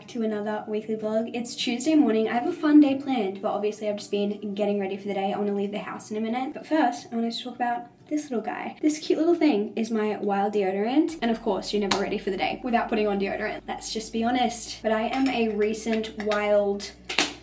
to another weekly vlog. It's Tuesday morning. I have a fun day planned, but obviously I've just been getting ready for the day. I want to leave the house in a minute. But first, I want to talk about this little guy. This cute little thing is my Wild deodorant. And of course, you're never ready for the day without putting on deodorant. Let's just be honest. But I am a recent Wild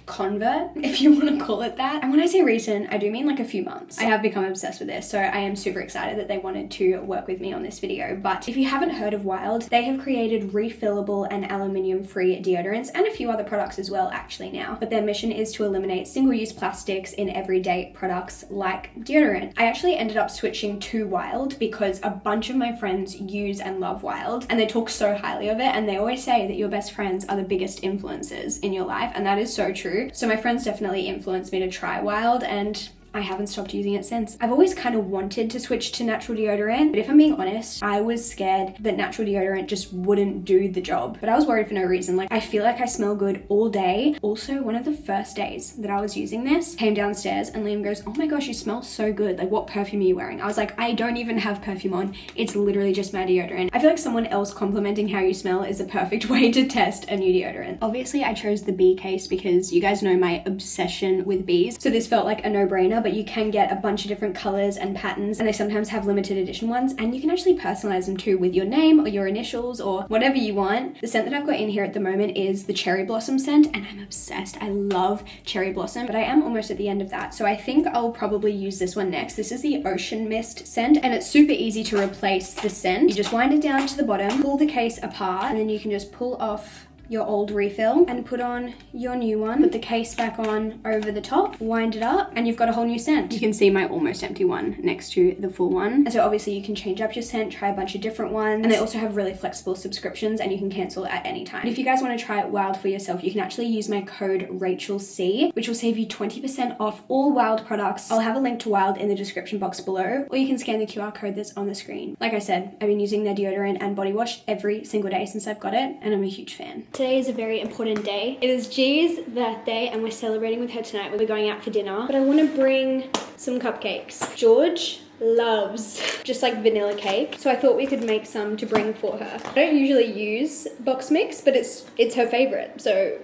convert, if you want to call it that. And when I say recent, I do mean like a few months. I have become obsessed with this, so I am super excited that they wanted to work with me on this video. But if you haven't heard of Wild, they have created refillable and aluminium-free deodorants and a few other products as well actually now. But their mission is to eliminate single-use plastics in everyday products like deodorant. I actually ended up switching to Wild because a bunch of my friends use and love Wild, and they talk so highly of it, and they always say that your best friends are the biggest influences in your life, and that is so true. So my friends definitely influenced me to try Wild, and I haven't stopped using it since. I've always kind of wanted to switch to natural deodorant, but if I'm being honest, I was scared that natural deodorant just wouldn't do the job. But I was worried for no reason. Like, I feel like I smell good all day. Also, one of the first days that I was using this, came downstairs and Liam goes, "Oh my gosh, you smell so good. Like, what perfume are you wearing?" I was like, I don't even have perfume on. It's literally just my deodorant. I feel like someone else complimenting how you smell is a perfect way to test a new deodorant. Obviously, I chose the bee case because you guys know my obsession with bees. So this felt like a no-brainer, but you can get a bunch of different colors and patterns, and they sometimes have limited edition ones, and you can actually personalize them too with your name or your initials or whatever you want. The scent that I've got in here at the moment is the cherry blossom scent, and I'm obsessed. I love cherry blossom, but I am almost at the end of that, so I think I'll probably use this one next. This is the ocean mist scent, and it's super easy to replace the scent. You just wind it down to the bottom, pull the case apart, and then you can just pull off your old refill and put on your new one, put the case back on over the top, wind it up, and you've got a whole new scent. You can see my almost empty one next to the full one. And so obviously you can change up your scent, try a bunch of different ones, and they also have really flexible subscriptions and you can cancel at any time. And if you guys want to try it Wild for yourself, you can actually use my code RachelC, which will save you 20% off all Wild products. I'll have a link to Wild in the description box below, or you can scan the QR code that's on the screen. Like I said, I've been using their deodorant and body wash every single day since I've got it, and I'm a huge fan. Today is a very important day. It is G's birthday and we're celebrating with her tonight. We're going out for dinner, but I want to bring some cupcakes. George loves just like vanilla cake, so I thought we could make some to bring for her. I don't usually use box mix, but it's her favorite, so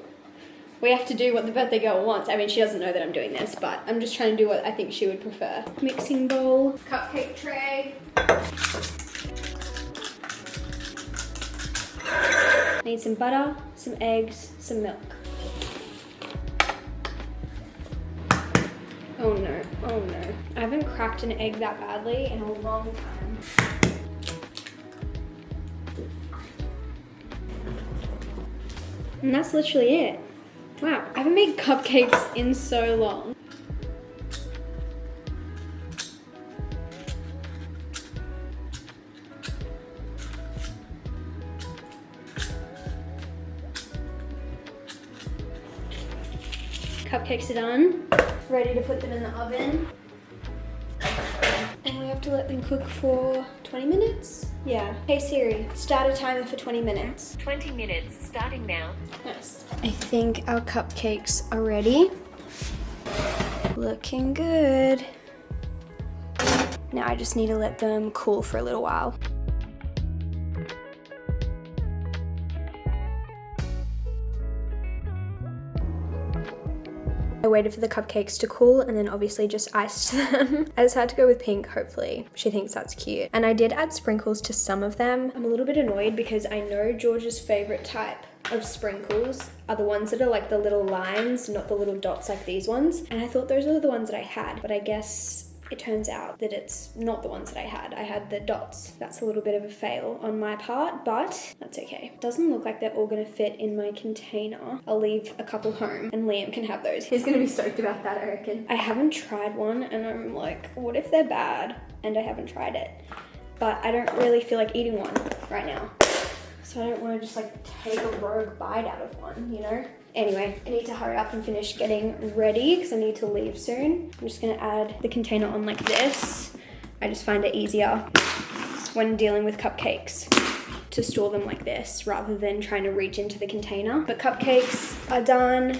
we have to do what the birthday girl wants. I mean, she doesn't know that I'm doing this, but I'm just trying to do what I think she would prefer. Mixing bowl, cupcake tray. Need some butter, some eggs, some milk. Oh no, oh no. I haven't cracked an egg that badly in a long time. And that's literally it. Wow, I haven't made cupcakes in so long. Cupcakes are done, ready to put them in the oven. And we have to let them cook for 20 minutes? Yeah. Hey Siri, start a timer for 20 minutes. 20 minutes, starting now. Nice. I think our cupcakes are ready. Looking good. Now I just need to let them cool for a little while. I waited for the cupcakes to cool and then obviously just iced them. I decided to go with pink, hopefully. She thinks that's cute. And I did add sprinkles to some of them. I'm a little bit annoyed because I know George's favorite type of sprinkles are the ones that are like the little lines, not the little dots like these ones. And I thought those were the ones that I had, but I guess it turns out that it's not the ones that I had. I had the dots. That's a little bit of a fail on my part, but that's okay. Doesn't look like they're all gonna fit in my container. I'll leave a couple home and Liam can have those. He's gonna be stoked about that, I reckon. I haven't tried one and I'm like, what if they're bad? And I haven't tried it. But I don't really feel like eating one right now. So I don't wanna just like take a rogue bite out of one, you know? Anyway, I need to hurry up and finish getting ready because I need to leave soon. I'm just gonna add the container on like this. I just find it easier when dealing with cupcakes to store them like this rather than trying to reach into the container. But cupcakes are done.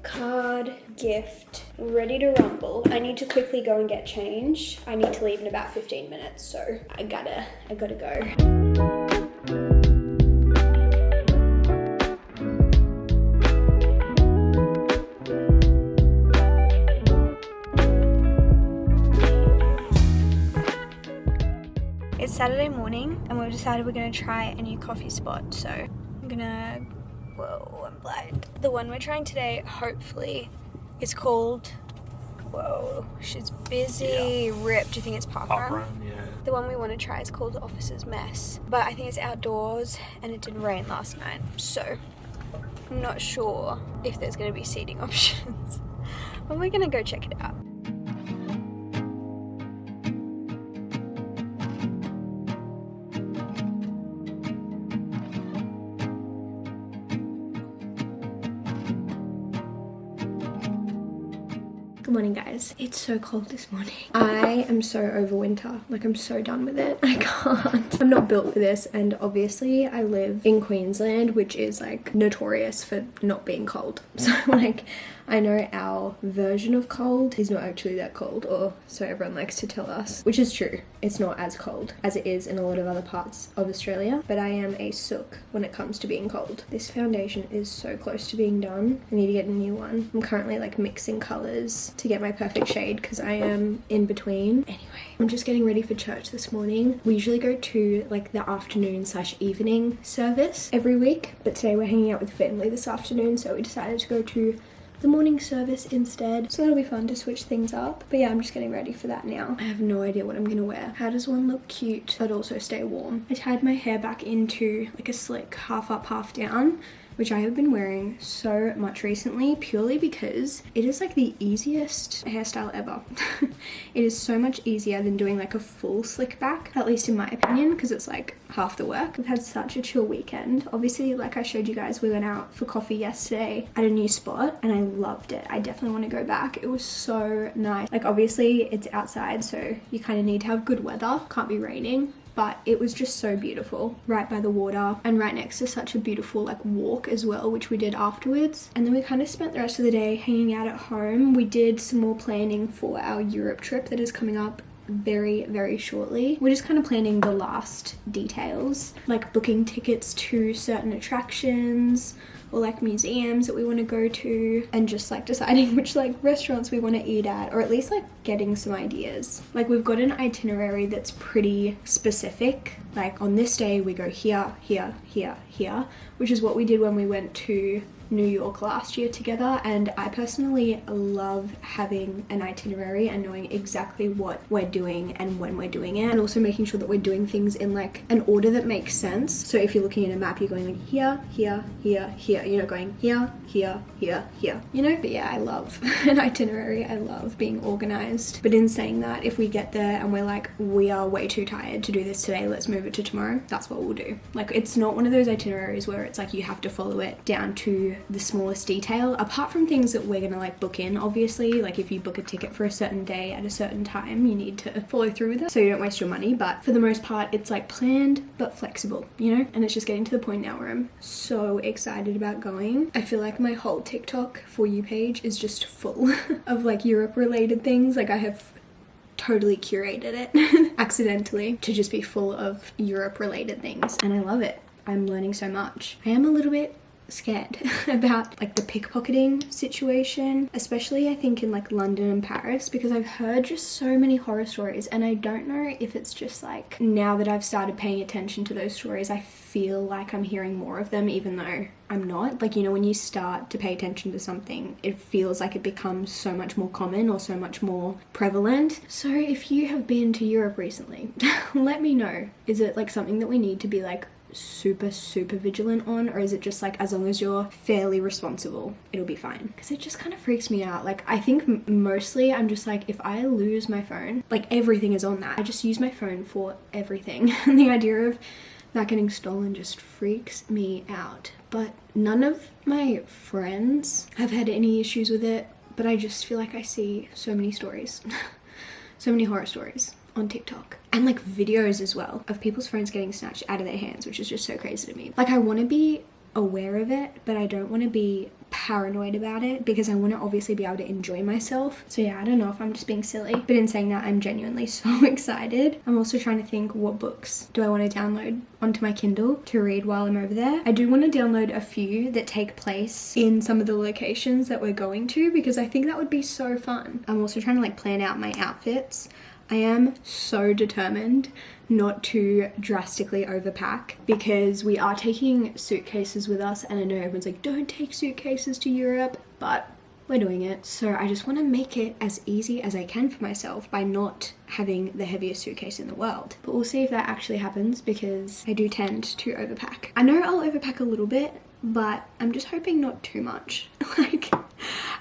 Card, gift, ready to rumble. I need to quickly go and get changed. I need to leave in about 15 minutes, so I gotta go. Saturday morning and we've decided we're gonna try a new coffee spot. So I'm gonna, whoa, I'm blind. The one we're trying today, hopefully, is called, whoa, she's busy. Yeah. Rip, do you think it's Park Run? Yeah. The one we want to try is called Officer's Mess. But I think it's outdoors and it did rain last night. So I'm not sure if there's gonna be seating options. But we're gonna go check it out. Good morning, guys. It's so cold this morning. I am so over winter. Like, I'm so done with it. I can't. I'm not built for this, and obviously I live in Queensland, which is like notorious for not being cold. So like, I know our version of cold is not actually that cold, or so everyone likes to tell us, which is true. It's not as cold as it is in a lot of other parts of Australia, but I am a sook when it comes to being cold. This foundation is so close to being done. I need to get a new one. I'm currently like mixing colors to get my perfect shade because I am in between. Anyway, I'm just getting ready for church this morning. We usually go to like the afternoon/evening service every week, but today we're hanging out with family this afternoon, so we decided to go to the morning service instead, so that'll be fun to switch things up. But yeah, I'm just getting ready for that now. I have no idea what I'm gonna wear. How does one look cute but also stay warm? I tied my hair back into like a slick half up, half down, which I have been wearing so much recently purely because it is like the easiest hairstyle ever. It is so much easier than doing like a full slick back, at least in my opinion, because it's like half the work. We've had such a chill weekend. Obviously, like I showed you guys, we went out for coffee yesterday at a new spot and I loved it. I definitely want to go back. It was so nice. Like obviously it's outside, so you kind of need to have good weather. Can't be raining. But it was just so beautiful, right by the water and right next to such a beautiful like walk as well, which we did afterwards. And then we kind of spent the rest of the day hanging out at home. We did some more planning for our Europe trip that is coming up very shortly. We're just kind of planning the last details, like booking tickets to certain attractions or like museums that we want to go to, and just like deciding which like restaurants we want to eat at, or at least like getting some ideas. Like we've got an itinerary that's pretty specific, like on this day we go here, which is what we did when we went to New York last year together. And I personally love having an itinerary and knowing exactly what we're doing and when we're doing it, and also making sure that we're doing things in like an order that makes sense. So if you're looking at a map, you're going like here, you're not going here, you know. But yeah, I love an itinerary. I love being organized. But in saying that, if we get there and we're like, we are way too tired to do this today, let's move it to tomorrow, that's what we'll do. Like it's not one of those itineraries where it's like you have to follow it down to the smallest detail, apart from things that we're gonna like book in. Obviously, like if you book a ticket for a certain day at a certain time, you need to follow through with it so you don't waste your money. But for the most part, it's like planned but flexible, you know. And it's just getting to the point now where I'm so excited about going. I feel like my whole TikTok For You page is just full of like Europe related things. Like I have totally curated it accidentally to just be full of Europe related things, and I love it. I'm learning so much. I am a little bit scared about like the pickpocketing situation, especially I think in like London and Paris, because I've heard just so many horror stories, and I don't know if it's just like now that I've started paying attention to those stories, I feel like I'm hearing more of them even though I'm not. Like, you know, when you start to pay attention to something, it feels like it becomes so much more common or so much more prevalent. So if you have been to Europe recently, let me know. Is it like something that we need to be like super vigilant on, or is it just like as long as you're fairly responsible, it'll be fine? Because it just kind of freaks me out. Like I think mostly I'm just like, if I lose my phone, like everything is on that. I just use my phone for everything and the idea of that getting stolen just freaks me out. But none of my friends have had any issues with it, but I just feel like I see so many stories so many horror stories on TikTok, and like videos as well of people's phones getting snatched out of their hands, which is just so crazy to me. Like I want to be aware of it, but I don't want to be paranoid about it because I want to obviously be able to enjoy myself. So yeah, I don't know if I'm just being silly, but in saying that, I'm genuinely so excited. I'm also trying to think, what books do I want to download onto my Kindle to read while I'm over there? I do want to download a few that take place in some of the locations that we're going to, because I think that would be so fun. I'm also trying to like plan out my outfits. I am so determined not to drastically overpack because we are taking suitcases with us, and I know everyone's like, don't take suitcases to Europe, but we're doing it. So I just want to make it as easy as I can for myself by not having the heaviest suitcase in the world. But we'll see if that actually happens because I do tend to overpack. I know I'll overpack a little bit, but I'm just hoping not too much. Like,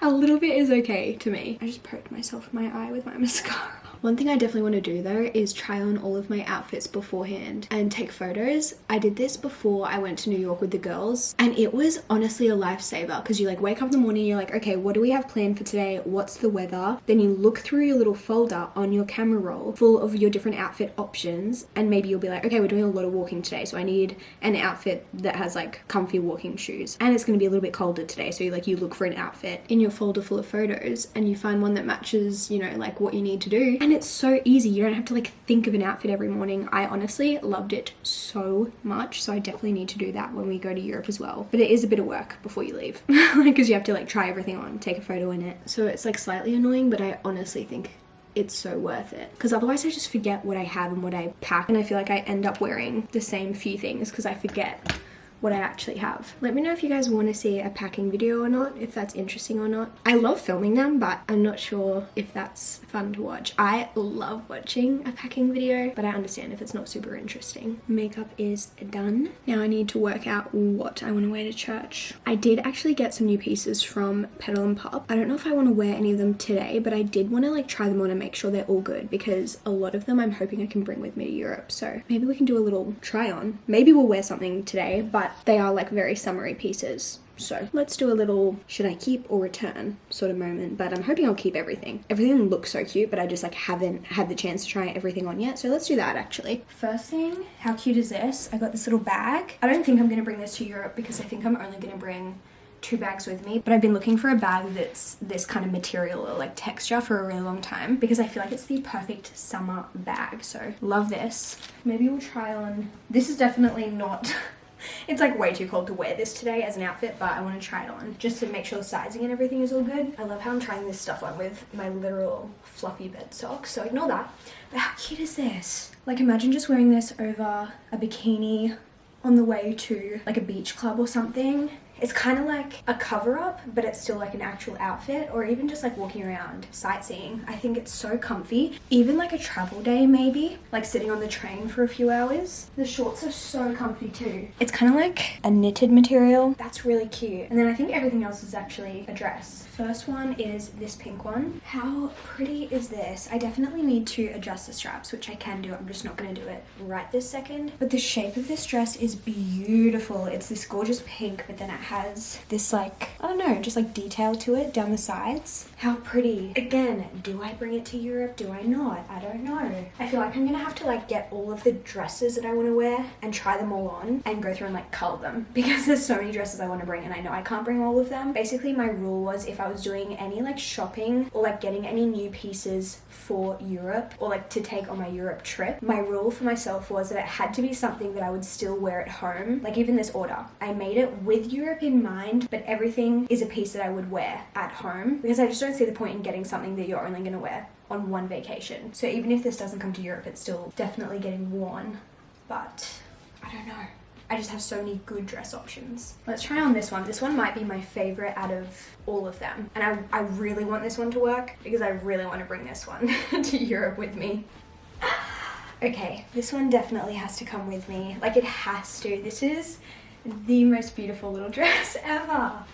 a little bit is okay to me. I just poked myself in my eye with my mascara. One thing I definitely want to do though is try on all of my outfits beforehand and take photos. I did this before I went to New York with the girls, and it was honestly a lifesaver because you like wake up in the morning, you're like, okay, what do we have planned for today? What's the weather? Then you look through your little folder on your camera roll full of your different outfit options, and maybe you'll be like, okay, we're doing a lot of walking today, so I need an outfit that has like comfy walking shoes, and it's going to be a little bit colder today, so you look for an outfit in your folder full of photos and you find one that matches, you know, like what you need to do. And it's so easy. You don't have to like think of an outfit every morning. I honestly loved it so much, so I definitely need to do that when we go to Europe as well. But it is a bit of work before you leave because you have to like try everything on, take a photo in it. So it's like slightly annoying, but I honestly think it's so worth it because otherwise I just forget what I have and what I pack, and I feel like I end up wearing the same few things because I forget what I actually have. Let me know if you guys want to see a packing video or not, if that's interesting or not. I love filming them, but I'm not sure if that's fun to watch. I love watching a packing video, but I understand if it's not super interesting. Makeup is done. Now I need to work out what I want to wear to church. I did actually get some new pieces from Petal and Pup. I don't know if I want to wear any of them today, but I did want to like try them on and make sure they're all good because a lot of them I'm hoping I can bring with me to Europe. So maybe we can do a little try on. Maybe we'll wear something today, but they are like very summery pieces. So let's do a little should I keep or return sort of moment, but I'm hoping I'll keep everything. Everything looks so cute, but I just like haven't had the chance to try everything on yet. So let's do that actually. First thing, how cute is this? I got this little bag. I don't think I'm gonna bring this to Europe because I think I'm only gonna bring 2 bags with me, but I've been looking for a bag that's this kind of material or like texture for a really long time because I feel like it's the perfect summer bag. So love this. Maybe we'll try on, this is definitely not it's like way too cold to wear this today as an outfit, but I want to try it on just to make sure the sizing and everything is all good. I love how I'm trying this stuff on with my literal fluffy bed socks, so ignore that. But how cute is this? Like imagine just wearing this over a bikini on the way to like a beach club or something. It's kind of like a cover-up, but it's still like an actual outfit, or even just like walking around sightseeing. I think it's so comfy. Even like a travel day maybe, like sitting on the train for a few hours. The shorts are so comfy too. It's kind of like a knitted material. That's really cute. And then I think everything else is actually a dress. First one is this pink one. How pretty is this? I definitely need to adjust the straps, which I can do. I'm just not going to do it right this second. But the shape of this dress is beautiful. It's this gorgeous pink, but then it has this like, I don't know, just like detail to it down the sides. How pretty. Again, do I bring it to Europe? Do I not? I don't know. I feel like I'm going to have to like get all of the dresses that I want to wear and try them all on and go through and like cull them because there's so many dresses I want to bring and I know I can't bring all of them. Basically, my rule was if I was doing any like shopping or like getting any new pieces for Europe or like to take on my Europe trip, my rule for myself was that it had to be something that I would still wear at home. Like even this order, I made it with Europe in mind, but everything is a piece that I would wear at home because I just don't see the point in getting something that you're only going to wear on one vacation. So even if this doesn't come to Europe, it's still definitely getting worn, but I don't know. I just have so many good dress options. Let's try on this one. This one might be my favorite out of all of them. And I really want this one to work because I really want to bring this one to Europe with me. Okay, this one definitely has to come with me. Like it has to. This is the most beautiful little dress ever.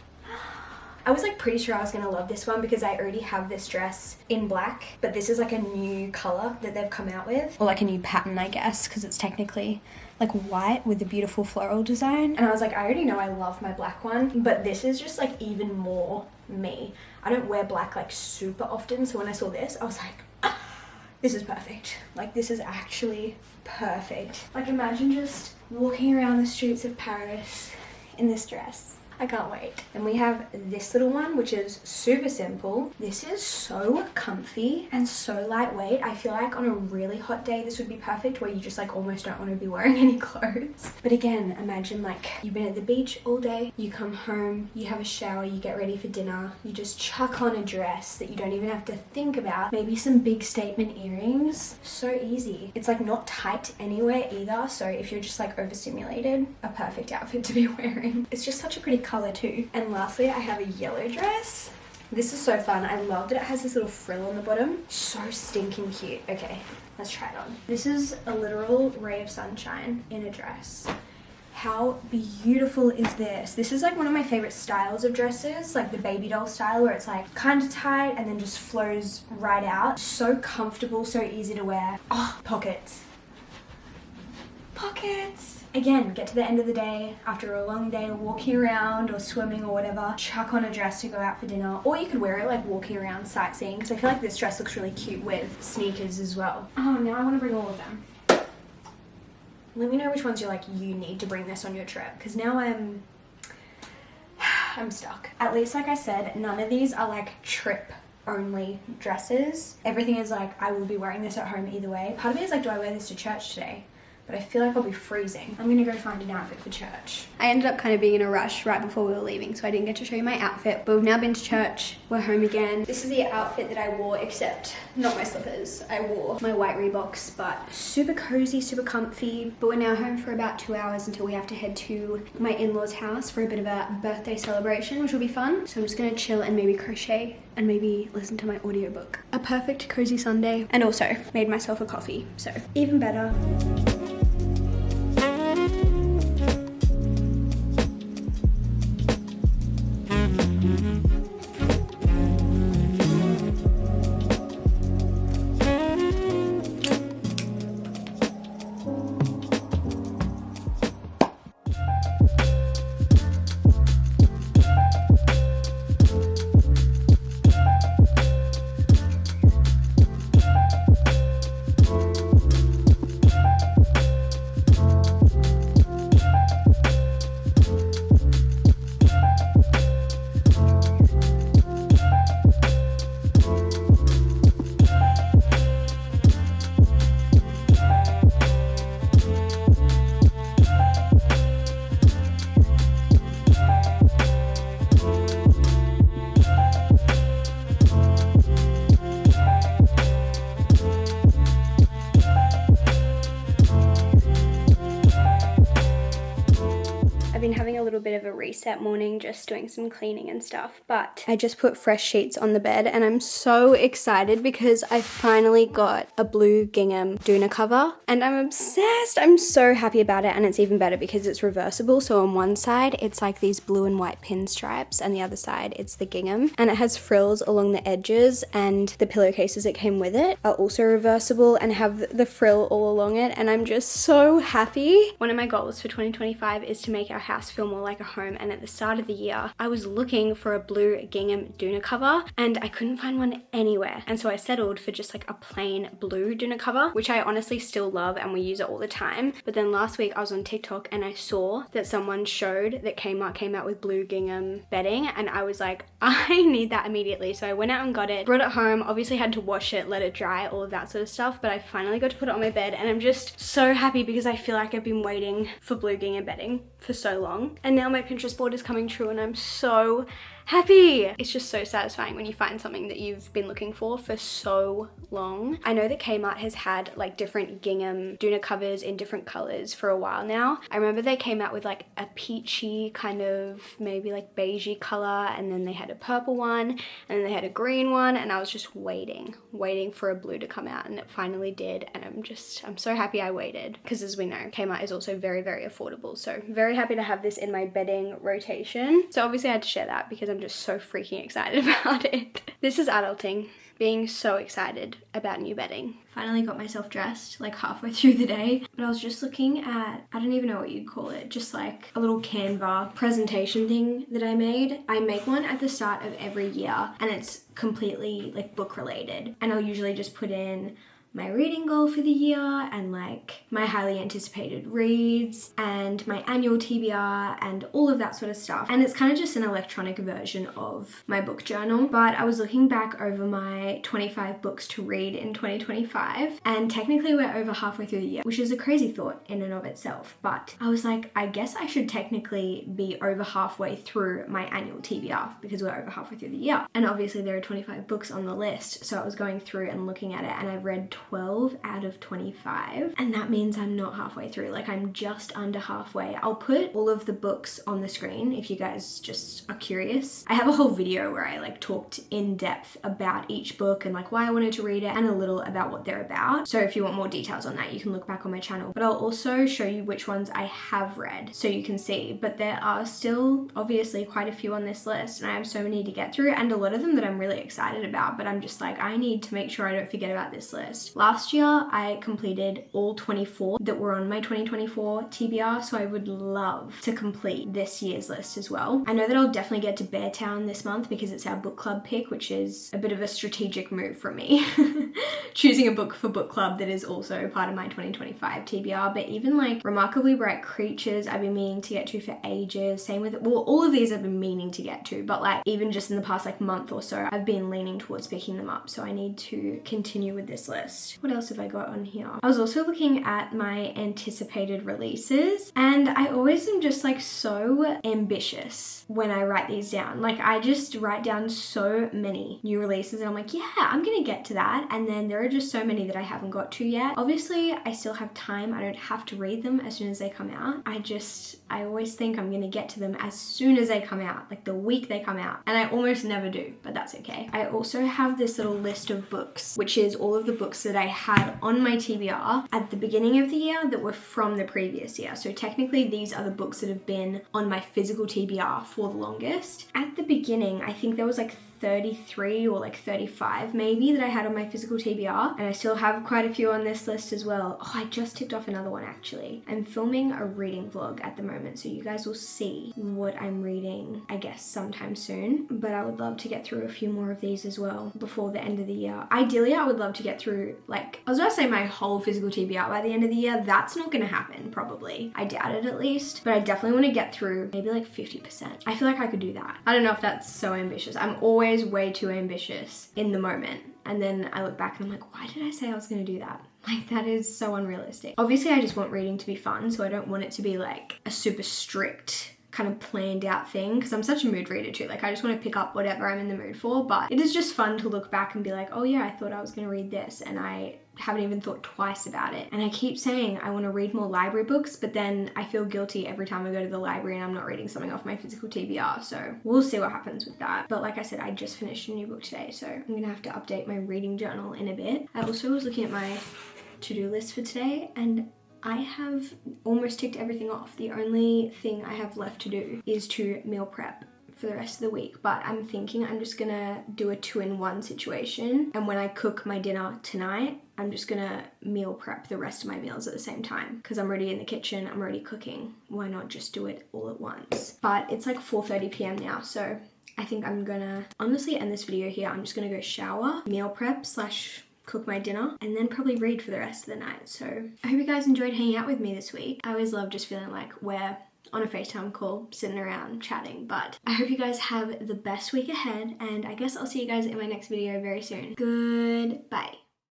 I was like pretty sure I was gonna love this one because I already have this dress in black, but this is like a new color that they've come out with, or like a new pattern I guess, because it's technically like white with the beautiful floral design. And I was like, I already know I love my black one, but this is just like even more me. I don't wear black like super often, so when I saw this I was like, ah, this is perfect. Like this is actually perfect. Like imagine just walking around the streets of Paris in this dress. I can't wait. And we have this little one, which is super simple. This is so comfy and so lightweight. I feel like on a really hot day, this would be perfect, where you just like almost don't want to be wearing any clothes. But again, imagine like you've been at the beach all day, you come home, you have a shower, you get ready for dinner, you just chuck on a dress that you don't even have to think about, maybe some big statement earrings. So easy. It's like not tight anywhere either, so if you're just like overstimulated, a perfect outfit to be wearing. It's just such a pretty color too. And lastly, I have a yellow dress. This is so fun. I love that it has this little frill on the bottom. So stinking cute. Okay, let's try it on. This is a literal ray of sunshine in a dress. How beautiful is this? This is like one of my favorite styles of dresses, like the baby doll style, where it's like kind of tight and then just flows right out. So comfortable, so easy to wear. Oh, pockets. Pockets. Again, get to the end of the day, after a long day walking around or swimming or whatever, chuck on a dress to go out for dinner, or you could wear it like walking around sightseeing, because I feel like this dress looks really cute with sneakers as well. Oh, now I want to bring all of them. Let me know which ones you're like, you need to bring this on your trip, because now I'm stuck. At least, like I said, none of these are like trip only dresses. Everything is like, I will be wearing this at home either way. Part of it is like, do I wear this to church today? But I feel like I'll be freezing. I'm gonna go find an outfit for church. I ended up kind of being in a rush right before we were leaving, so I didn't get to show you my outfit, but we've now been to church. We're home again. This is the outfit that I wore, except not my slippers. I wore my white Reeboks, but super cozy, super comfy. But we're now home for about 2 hours until we have to head to my in-laws' house for a bit of a birthday celebration, which will be fun. So I'm just gonna chill and maybe crochet and maybe listen to my audiobook. A perfect cozy Sunday. And also made myself a coffee, so even better. I've been having a little bit of a reset morning, just doing some cleaning and stuff, but I just put fresh sheets on the bed and I'm so excited because I finally got a blue gingham doona cover and I'm obsessed. I'm so happy about it, and it's even better because it's reversible. So on one side it's like these blue and white pinstripes and the other side it's the gingham, and it has frills along the edges, and the pillowcases that came with it are also reversible and have the frill all along it, and I'm just so happy. One of my goals for 2025 is to make our house feel more like a home, and at the start of the year I was looking for a blue gingham doona cover and I couldn't find one anywhere, and so I settled for just like a plain blue doona cover, which I honestly still love and we use it all the time. But then last week I was on TikTok and I saw that someone showed that Kmart came out with blue gingham bedding, and I was like, I need that immediately. So I went out and got it, brought it home, obviously had to wash it, let it dry, all of that sort of stuff, but I finally got to put it on my bed and I'm just so happy because I feel like I've been waiting for blue gingham bedding for so long, and now my Pinterest board is coming true and I'm so happy. It's just so satisfying when you find something that you've been looking for so long. I know that Kmart has had like different gingham doona covers in different colors for a while now. I remember they came out with like a peachy kind of maybe like beigey color, and then they had a purple one, and then they had a green one, and I was just waiting for a blue to come out, and it finally did, and I'm so happy I waited, because as we know, Kmart is also very, very affordable. So very happy to have this in my bedding rotation. So obviously I had to share that because I'm just so freaking excited about it. This is adulting, being so excited about new bedding. Finally got myself dressed like halfway through the day, but I was just looking at, I don't even know what you'd call it, just like a little Canva presentation thing that I made. I make one at the start of every year and it's completely like book related, and I'll usually just put in my reading goal for the year and like my highly anticipated reads and my annual TBR and all of that sort of stuff. And it's kind of just an electronic version of my book journal. But I was looking back over my 25 books to read in 2025, and technically we're over halfway through the year, which is a crazy thought in and of itself. But I was like, I guess I should technically be over halfway through my annual TBR because we're over halfway through the year. And obviously there are 25 books on the list. So I was going through and looking at it, and I've read 12 out of 25. And that means I'm not halfway through. Like, I'm just under halfway. I'll put all of the books on the screen if you guys just are curious. I have a whole video where I like talked in depth about each book and like why I wanted to read it and a little about what they're about. So if you want more details on that, you can look back on my channel. But I'll also show you which ones I have read so you can see. But there are still obviously quite a few on this list, and I have so many to get through, and a lot of them that I'm really excited about, but I'm just like, I need to make sure I don't forget about this list. Last year I completed all 24 that were on my 2024 TBR, so I would love to complete this year's list as well. I know that I'll definitely get to Beartown this month because it's our book club pick, which is a bit of a strategic move from me. Choosing a book for book club that is also part of my 2025 TBR. But even like Remarkably Bright Creatures I've been meaning to get to for ages. Same with, well, all of these I've been meaning to get to, but like even just in the past like month or so I've been leaning towards picking them up, so I need to continue with this list. What else have I got on here? I was also looking at my anticipated releases, and I always am just like so ambitious when I write these down. Like, I just write down so many new releases and I'm like, yeah, I'm gonna get to that, and then there are just so many that I haven't got to yet. Obviously I still have time. I don't have to read them as soon as they come out. I always think I'm gonna get to them as soon as they come out, like the week they come out, and I almost never do, but that's okay. I also have this little list of books, which is all of the books that I had on my TBR at the beginning of the year that were from the previous year. So technically these are the books that have been on my physical TBR for the longest. At the beginning, I think there was like 33 or like 35 maybe that I had on my physical TBR, and I still have quite a few on this list as well. Oh, I just ticked off another one actually. I'm filming a reading vlog at the moment, so you guys will see what I'm reading, I guess, sometime soon, but I would love to get through a few more of these as well before the end of the year. Ideally, I would love to get through, like, I was gonna say my whole physical TBR by the end of the year. That's not gonna happen, probably. I doubt it at least, but I definitely want to get through maybe like 50%. I feel like I could do that. I don't know if that's so ambitious. I'm always way too ambitious in the moment, and then I look back and I'm like, why did I say I was going to do that? Like, that is so unrealistic. Obviously I just want reading to be fun, so I don't want it to be like a super strict kind of planned out thing, because I'm such a mood reader too. Like, I just want to pick up whatever I'm in the mood for, but it is just fun to look back and be like, oh yeah, I thought I was going to read this and I haven't even thought twice about it. And I keep saying I want to read more library books, but then I feel guilty every time I go to the library and I'm not reading something off my physical TBR, so we'll see what happens with that. But like I said, I just finished a new book today, so I'm gonna have to update my reading journal in a bit. I also was looking at my to-do list for today, and I have almost ticked everything off. The only thing I have left to do is to meal prep for the rest of the week, but I'm thinking I'm just gonna do a 2-in-1 situation, and when I cook my dinner tonight, I'm just gonna meal prep the rest of my meals at the same time, because I'm already in the kitchen, I'm already cooking. Why not just do it all at once? But it's like 4:30 p.m. now, so I think I'm gonna honestly end this video here. I'm just gonna go shower, meal prep / cook my dinner, and then probably read for the rest of the night. So I hope you guys enjoyed hanging out with me this week. I always love just feeling like we're on a FaceTime call, sitting around chatting, but I hope you guys have the best week ahead, and I guess I'll see you guys in my next video very soon. Goodbye.